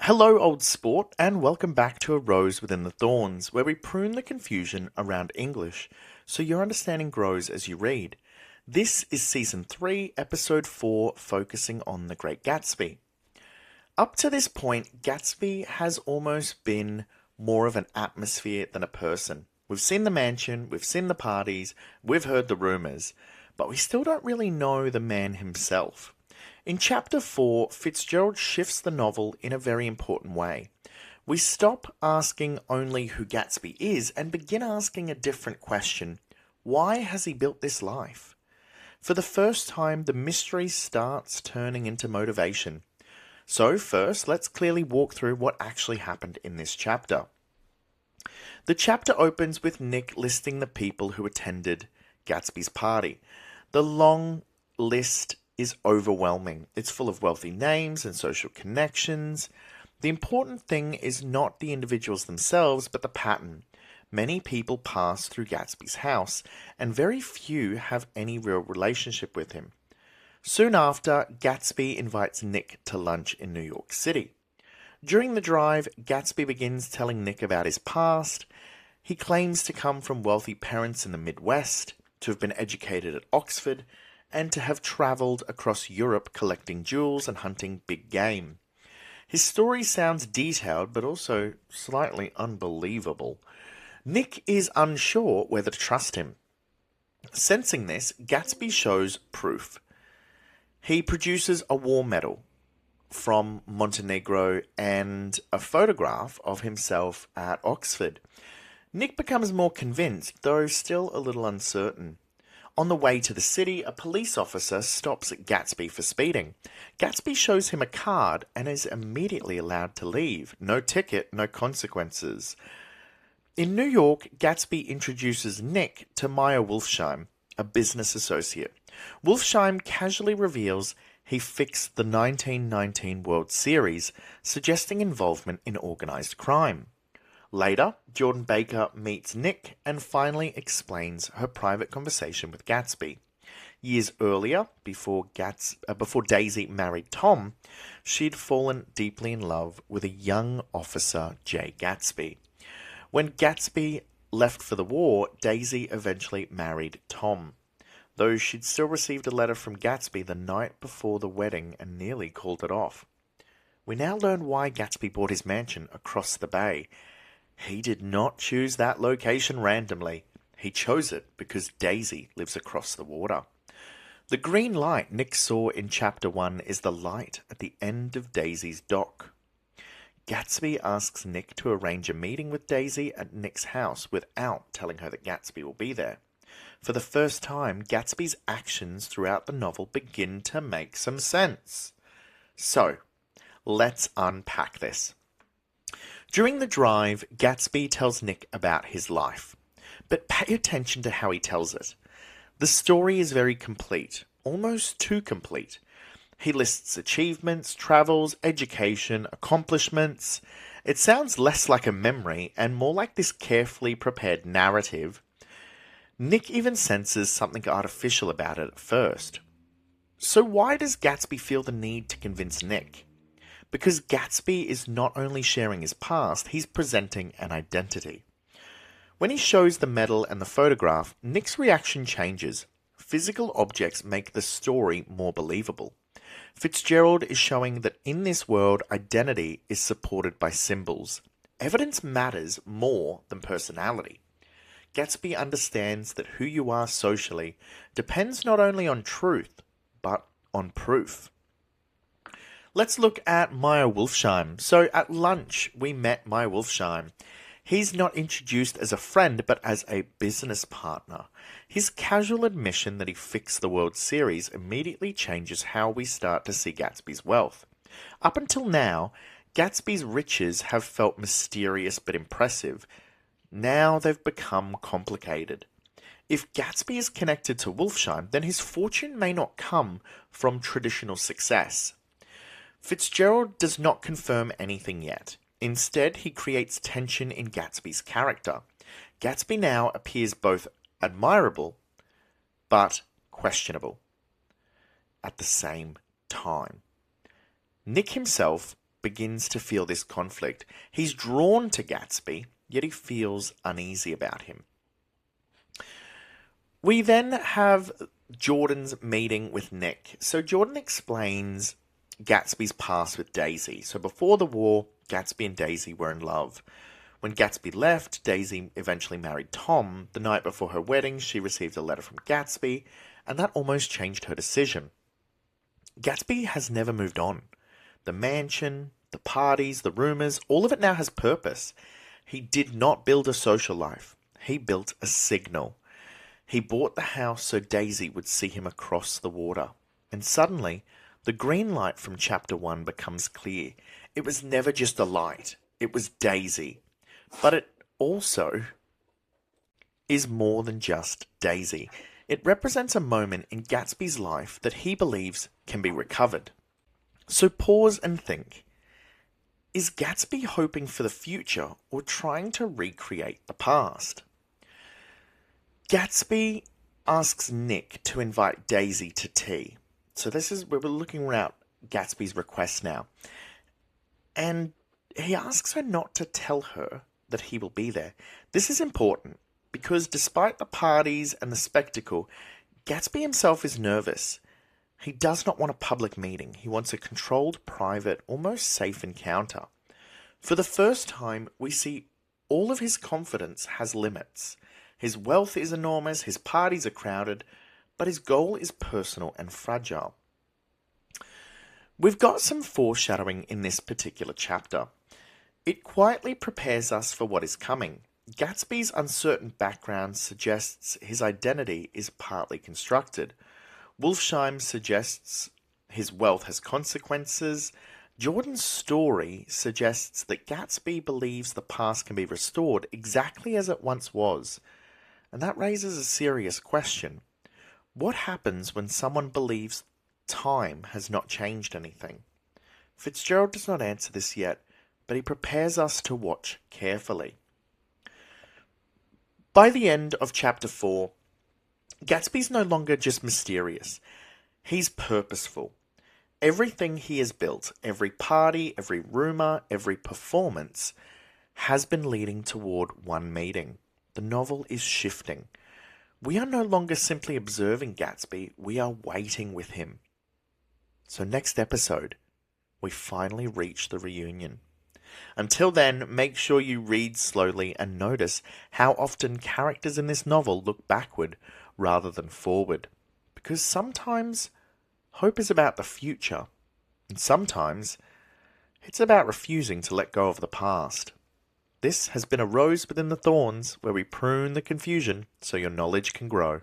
Hello, old sport, and welcome back to A Rose Within the Thorns, where we prune the confusion around English so your understanding grows as you read. This is Season 3, Episode 4, focusing on the Great Gatsby. Up to this point, Gatsby has almost been more of an atmosphere than a person. We've seen the mansion, we've seen the parties, we've heard the rumours, but we still don't really know the man himself. In Chapter 4, Fitzgerald shifts the novel in a very important way. We stop asking only who Gatsby is and begin asking a different question. Why has he built this life? For the first time, the mystery starts turning into motivation. So first, let's clearly walk through what actually happened in this chapter. The chapter opens with Nick listing the people who attended Gatsby's party. The long list is overwhelming. It's full of wealthy names and social connections. The important thing is not the individuals themselves, but the pattern. Many people pass through Gatsby's house, and very few have any real relationship with him. Soon after, Gatsby invites Nick to lunch in New York City. During the drive, Gatsby begins telling Nick about his past. He claims to come from wealthy parents in the Midwest, to have been educated at Oxford, and to have travelled across Europe collecting jewels and hunting big game. His story sounds detailed, but also slightly unbelievable. Nick is unsure whether to trust him. Sensing this, Gatsby shows proof. He produces a war medal from Montenegro and a photograph of himself at Oxford. Nick becomes more convinced, though still a little uncertain. On the way to the city, a police officer stops at Gatsby for speeding. Gatsby shows him a card and is immediately allowed to leave. No ticket, no consequences. In New York, Gatsby introduces Nick to Maya Wolfsheim, a business associate. Wolfsheim casually reveals he fixed the 1919 World Series, suggesting involvement in organized crime. Later, Jordan Baker meets Nick and finally explains her private conversation with Gatsby. Years earlier, before Daisy married Tom, she'd fallen deeply in love with a young officer, Jay Gatsby. When Gatsby left for the war, Daisy eventually married Tom, though she'd still received a letter from Gatsby the night before the wedding and nearly called it off. We now learn why Gatsby bought his mansion across the bay. He did not choose that location randomly. He chose it because Daisy lives across the water. The green light Nick saw in Chapter 1 is the light at the end of Daisy's dock. Gatsby asks Nick to arrange a meeting with Daisy at Nick's house without telling her that Gatsby will be there. For the first time, Gatsby's actions throughout the novel begin to make some sense. So, let's unpack this. During the drive, Gatsby tells Nick about his life, but pay attention to how he tells it. The story is very complete, almost too complete. He lists achievements, travels, education, accomplishments. It sounds less like a memory and more like this carefully prepared narrative. Nick even senses something artificial about it at first. So why does Gatsby feel the need to convince Nick? Because Gatsby is not only sharing his past, he's presenting an identity. When he shows the medal and the photograph, Nick's reaction changes. Physical objects make the story more believable. Fitzgerald is showing that in this world, identity is supported by symbols. Evidence matters more than personality. Gatsby understands that who you are socially depends not only on truth, but on proof. Let's look at Maya Wolfsheim. So at lunch, we met Maya Wolfsheim. He's not introduced as a friend, but as a business partner. His casual admission that he fixed the World Series immediately changes how we start to see Gatsby's wealth. Up until now, Gatsby's riches have felt mysterious but impressive. Now they've become complicated. If Gatsby is connected to Wolfsheim, then his fortune may not come from traditional success. Fitzgerald does not confirm anything yet. Instead, he creates tension in Gatsby's character. Gatsby now appears both admirable but questionable at the same time. Nick himself begins to feel this conflict. He's drawn to Gatsby, yet he feels uneasy about him. We then have Jordan's meeting with Nick. So Jordan explains Gatsby's past with Daisy. So before the war, Gatsby and Daisy were in love. When Gatsby left, Daisy eventually married Tom. The night before her wedding, she received a letter from Gatsby, and that almost changed her decision. Gatsby has never moved on. The mansion, the parties, the rumors, all of it now has purpose. He did not build a social life. He built a signal. He bought the house so Daisy would see him across the water. And suddenly, the green light from chapter 1 becomes clear. It was never just a light. It was Daisy. But it also is more than just Daisy. It represents a moment in Gatsby's life that he believes can be recovered. So pause and think. Is Gatsby hoping for the future or trying to recreate the past? Gatsby asks Nick to invite Daisy to tea. So this is where we're looking at Gatsby's request now. And he asks her not to tell her that he will be there. This is important because despite the parties and the spectacle, Gatsby himself is nervous. He does not want a public meeting. He wants a controlled, private, almost safe encounter. For the first time, we see all of his confidence has limits. His wealth is enormous, his parties are crowded, but his goal is personal and fragile. We've got some foreshadowing in this particular chapter. It quietly prepares us for what is coming. Gatsby's uncertain background suggests his identity is partly constructed. Wolfsheim suggests his wealth has consequences. Jordan's story suggests that Gatsby believes the past can be restored exactly as it once was. And that raises a serious question. What happens when someone believes time has not changed anything? Fitzgerald does not answer this yet, but he prepares us to watch carefully. By the end of chapter 4, Gatsby's no longer just mysterious. He's purposeful. Everything he has built, every party, every rumor, every performance, has been leading toward one meeting. The novel is shifting. We are no longer simply observing Gatsby, we are waiting with him. So next episode, we finally reach the reunion. Until then, make sure you read slowly and notice how often characters in this novel look backward rather than forward. Because sometimes hope is about the future, and sometimes it's about refusing to let go of the past. This has been A Rose Within the Thorns, where we prune the confusion so your knowledge can grow.